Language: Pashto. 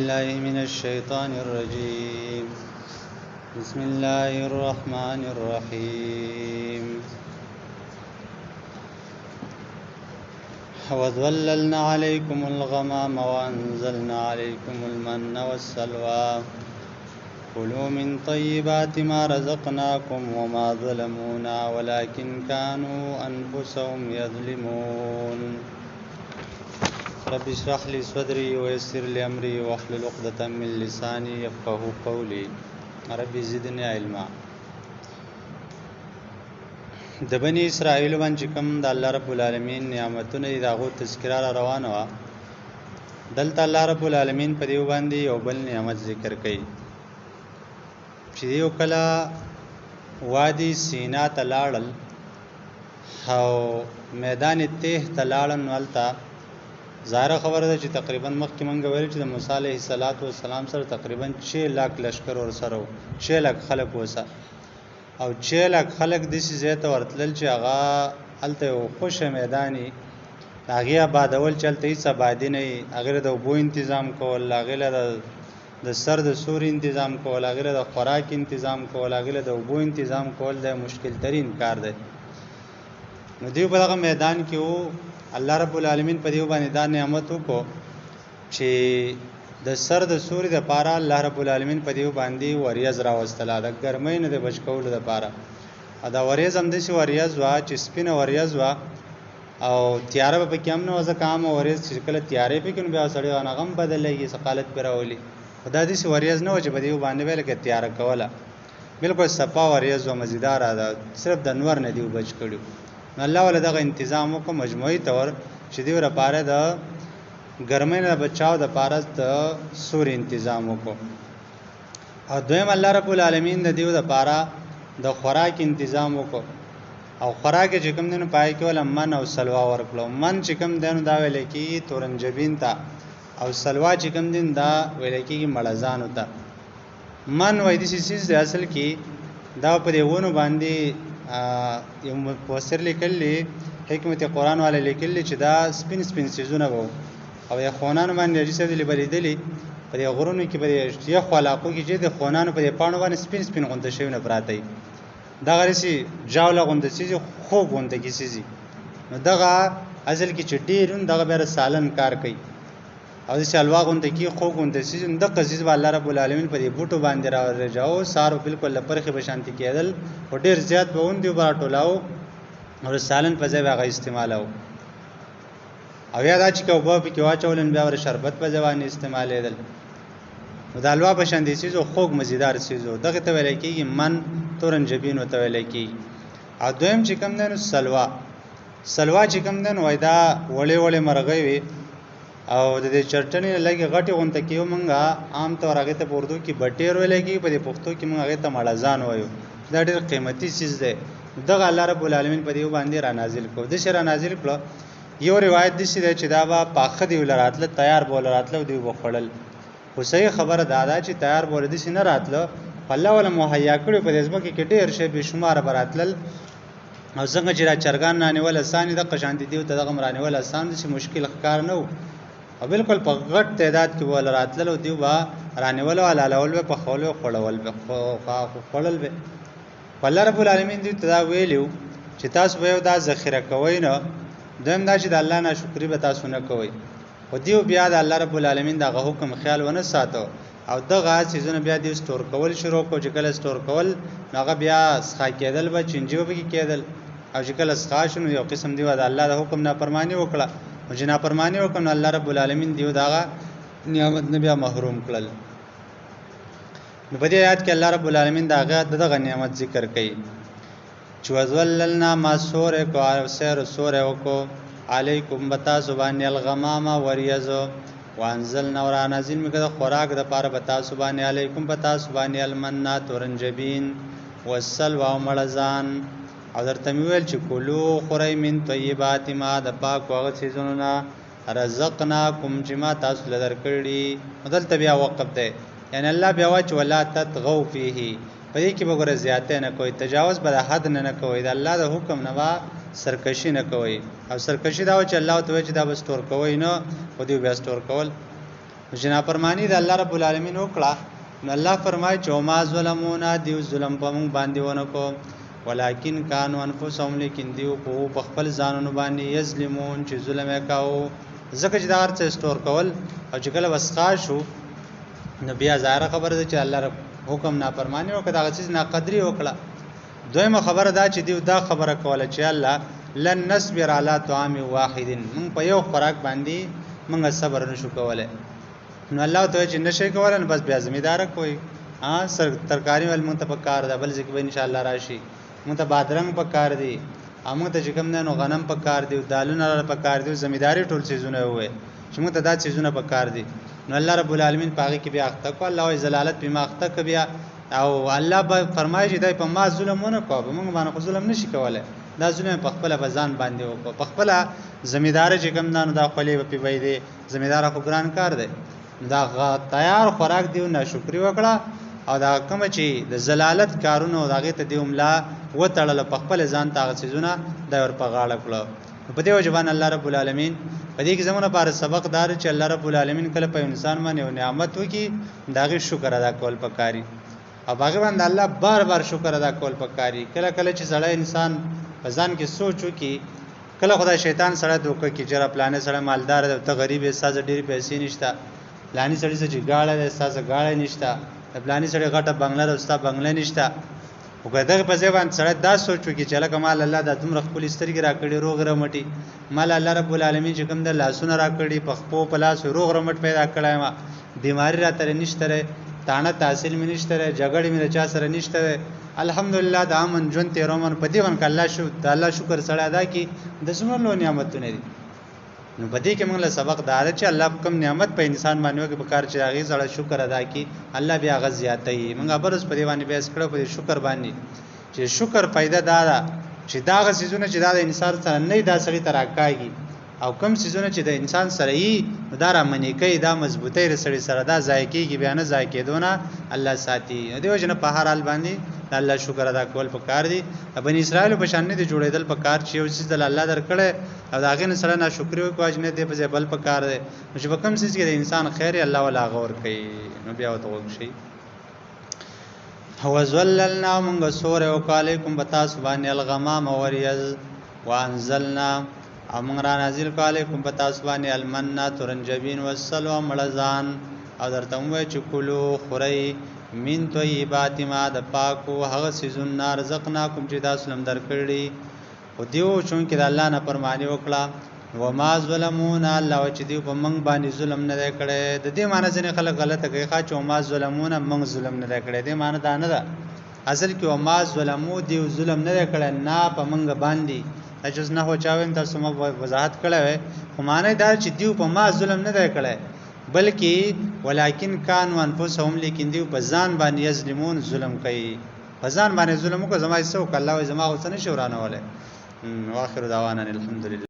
بالله من الشيطان الرجيم بسم الله الرحمن الرحيم وظللنا عليكم الغمام وأنزلنا عليكم المن والسلوى كلوا من طيبات ما رزقناكم وما ظلمونا ولكن كانوا أنفسهم يظلمون رب اشرح لي صدري ويسر لي أمري واحلل عقدة من لساني يفقهوا قولي رب زدني علما. د بني اسرائیل باندې کوم د الله رب العالمین نعمتونه دي داغو تذکرہ روانه وا دلته الله رب العالمین په دیو باندې یو بل نعمت ذکر کړي چې یو کلا وادي سینا تلاړل او میدان ته تلاړن ولتا ظاهر خبره ده چې تقریبا مخکې مونږ ویل چې د موسی علیه السلام سره تقریبا 6 لک لشکر ور سره 6 لک خلک وسه او 6 لک خلک د سې زیاته ورتلل چې هغه الته خوش میداني هغه آبادول چلته هیڅ آبادی نه هغه د وبو تنظیم کول هغه د سر د سور تنظیم کول هغه د خوراک تنظیم کول هغه د وبو تنظیم کول د مشکل ترین کار دی. نو دیو په هغه میدان کې وو الله رب العالمین په دیو باندې دا نعمت وکړو چې د سر د سوري د پاره الله رب العالمین په دیو باندې وریاض راوستله د ګرمۍ نه د بچ کولو د پاره دا وریاض هم د سی وریاض وا چې سپینه وریاض وا او تیار په کې هم نو ځکه عام وریاض چې کله تیارې په کې نو بیا سړی غنغم بدلېږي سقالت پر راولي خدای دې سی وریاض نه و چې په دیو باندې ویل کې تیار کوله بالکل صفا وریاض او مزیدار ده صرف د انور نه دیو بچ کړو. الله ول دغه تنظیم کو مجموعي تور چې دی لپاره د ګرمۍ نه بچاو د پاره د سور تنظیم کو او دویم الله رب العالمین د دیو د پاره د خوراک تنظیم کو او خوراک چې کوم دنو پای کې ول من او سلوا ورکړو من چې کوم دنو دا ویل کی تورنجبین تا او سلوا چې کوم دین دا ویل کی مړزان وتا من وای د سیس د اصل کې دا په دیونو باندې یو مفسر لیکلی حکمت قرآن والے لیکلی چې دا سپین سیزونه وو او یا خونانو باندې چې څه دي بلیدلی په غرونو کې په یو خلاقو کې چې د خونانو په پاڼو باندې سپین غونډه شوی پراته دا غریسي جاوله غونډه سيزي خو غونډه کې سيزي نو دغه ازل کې چې ډیرون دغه بیر سالن کار کوي او چې الوا غونډه کې خو غونډه سيزي د قزیز الله رب العالمین په دې بوټو باندې راځاو سارو بالکل لپرخه بشانتی کېدل او ډیر زیات به اون دی بار ټولاو او سالن په ځای هغه استعمالو او یا دا چې کوبه په کې واچولن بیا ور شربت په ځواني استعمالېدل نو د الوا بشاندې سيزو خوګ مزیدار سيزو دغه ته ویل کېږي من تورنجبین وته ویل کېږي. او دویم چې کوم دنو سلوا چې کوم دنو وایدا وړې مرغې وي او د دې چرټنې لګي غټي غونته کېو مونږه عام طور هغه ته اردو کې بټیر ویل کېږي په پښتو کې مونږ هغه ته مړزان وایو دا ډېر قیمتي چیز دی دغه الله رب العالمین په دې باندې را نازل کو د شر نازل کړه یو روایت دي چې دا با پاخه دی ولراتله تیار بولراتله دی وخړل خو صحیح خبره دا چې تیار بول دي نه راتله الله ولا مهیا کړو په دې ځمکه کې ډېر شی به شمار براتل او څنګه چې را چرګان نه ول اسانه د قشاندې دی ته دغه مرانه ول اسان دي مشکل ښکار نه او بالکل په غټ تعداد کې ول راتل دی با رانه ول علالول په خولو خړول به خړل به الله رب العالمین دې تدا ویلو چې تاسو به دا ذخیره کوئ نه دیم دا چې د الله نه شکرې به تاسو نه کوئ او دیو بیا د الله رب العالمین دغه حکم خیال ونه ساتو او دغه سيزونه بیا د سٹور کول شروع کو چې کله سٹور کول هغه بیا ښه کېدل به چنجو به کېدل او چې کله ښه شنو یو قسم دی د الله د حکم نه پرمانی وکړه او جنا پرمانی وکړه الله رب العالمین دیو دغه نعمت نه بیا محروم کړل. نو په دې آیات کې الله رب العالمین دغه نعمت ذکر کړي چې وذللنا ما سور کو او سر سور کو علیکم بتا سبحان الغمام وریزو وانزلنا ور نازل میکړه خوراک د پاره بتا سبحان علیکم بتا سبحان المنات تورنجبین والسلوى وملزان او درته ویل چې کولو خورای من طیبات ما د پاک وغه سيزونه رزقناکم چې ما تاسو لدر کړی مدلته بیا وقف ده یعنی الله بیا واچ ولا تطغوا فيه په دې کې وګوره زیاته نه کوئی تجاوز بل حد نه کوئی د الله د حکم نه سرکشي نه کوي او سرکشي دا چې الله ته چې دا بس تور کوي نه او دی بیا تور کول چې نافرمانی د الله رب العالمین وکړه نو الله فرمایي چې ما ظلمونا دیو ظلم په موږ باندې ونکو ولکن کانوا انفسهم لیکن دیو په خپل ځانونو باندې یظلمون چې ظلم وکاو ځکه چې دا ارڅ سٹور کول او چې کله وسخا شو نو بیا ظاهر خبره ده چې الله رب حکم نافرمانی وکړه دا چیز ناقدری وکړه دویمه خبره دا چې دیو دا خبره کوله چې الله لن نصبر علی طعام واحد موږ په یو خوراک باندې موږ صبر نشو کولای نو الله ته چې نشي کولای بس بیا زمیدار کوي سر ترکاری ول مونږ ته پکار ده بل ځکه به ان شاء الله راشي مونږ ته بادرنګ پکار دي امو ته چې کوم نه نو غنم پکار دي دالونه پکار دي زمیداری ټول سيزونه وي چې مونږ ته دا سيزونه پکار دي نو الله رب العالمین پاغي کې بیا اخته کو الله زلالت به ما اخته ک بیا او الله به فرمایي چې دای په ما ظلمونه کو به موږ باندې ظلم نشي کولای دا ظلم په خپل بزان باندې او په خپل زمیدار چې کوم نه دا خپلې په وی دي زمیدار خو ګران کار دی دا تیار خوراک دیو ناشکری وکړه او دا کوم چې د زلالت کارونو داغه ته دیوملا و تړل په خپل ځان تاغ سيزونه دا ور په غاړه کړو په دې وجبان الله رب العالمین په دې کې زمونه لپاره سبق دار چې الله رب العالمین کله په انسان باندې او نعمت وکي داغه شکر ادا کول پکاري او هغه باندې الله بار بار شکر ادا کول پکاري کله کله چې زړه انسان په ځان کې سوچ وکي کله خدای شیطان سره دوکه کې جره پلانې سره مالدار ته غریب احساس ډېر پیسې نشته پلانې سړي چې گاړه ده احساس گاړه نشته پلانې سړي غټه بنگله راستا بنگله نشته وګړه په ځای باندې سړی دا سوچو کې چې لکه مال الله د دومره خپل سترګې راکړي روغ رمټي مال الله رب العالمین چې کوم د لاسونه راکړي په خپل پلاس روغ رمټ پیدا کړای ما بیماری را تر نشته تانه تحصیل مې نشته جګړې مې چا سره نشته الحمدلله د امن جون تیرومن په دې باندې الله شو د الله شکر سره ادا کی د څومره لو نعمتونه دي نو پدې کې موږ له سبق دار چې الله کوم نعمت په انسان باندې وکړي په کار چې هغه زړه شکر ادا کی الله بیا غ زیاتې موږ برس په دې باندې بیس کړو په شکر باندې چې شکر پیدا دادا چې دا غ سيزونه چې دا د انسان سره نه دا سړي تراکاږي او کوم سيزونه چې د انسان سره یې دا را منی کوي دا مضبوطی رسړي سره دا ذایقېږي بیان ذایقېدونه الله ساتي دیو جن په هر حال باندې الله شکر ادا کول پکار دي بنی اسرائیل په شان دي جوړېدل پکار چې یو چیز د الله درکړي او داغه نه سره ناشکری وکړي نه دی په بل پکار دي چې په کوم چیز کې د انسان خیر الله ولا غور کوي نو بیا وته وشي هو زللنا من سور او علیکم بتا سبحان الغمام وریز وانزلنا امون را نازل علیکم بتا سبحان المنّا ترنجبین والسلوى ملزان او درته وای چې کلو خوري من طیبات ما د پاکو هغه سيزون رزقناکم چې تاسو لم درکړي او دیو چون کې د الله نه پرمانی وکړه و ما ظلمونا الله چې دیو په منګ باندې ظلم نه کړي د دې معنی ځنه خلک غلطه کوي چې ما ظلمونا منګ ظلم نه کړي دې معنی دا نه ده اصل کې و ما ظلمو دیو ظلم نه کړي نه په منګ باندې اجازه نه هو چاوین تاسو مو وضاحت کړه خو معنی دا چې دیو په ما ظلم نه کړي بلکې ولکن کانوا انفسهم لیکن دیو په ځان باندې یظلمون ظلم کوي په ځان باندې ظلم کو زما هیڅ وک الله زما اوسنه شورانه وله واخر دعوانا الحمدلله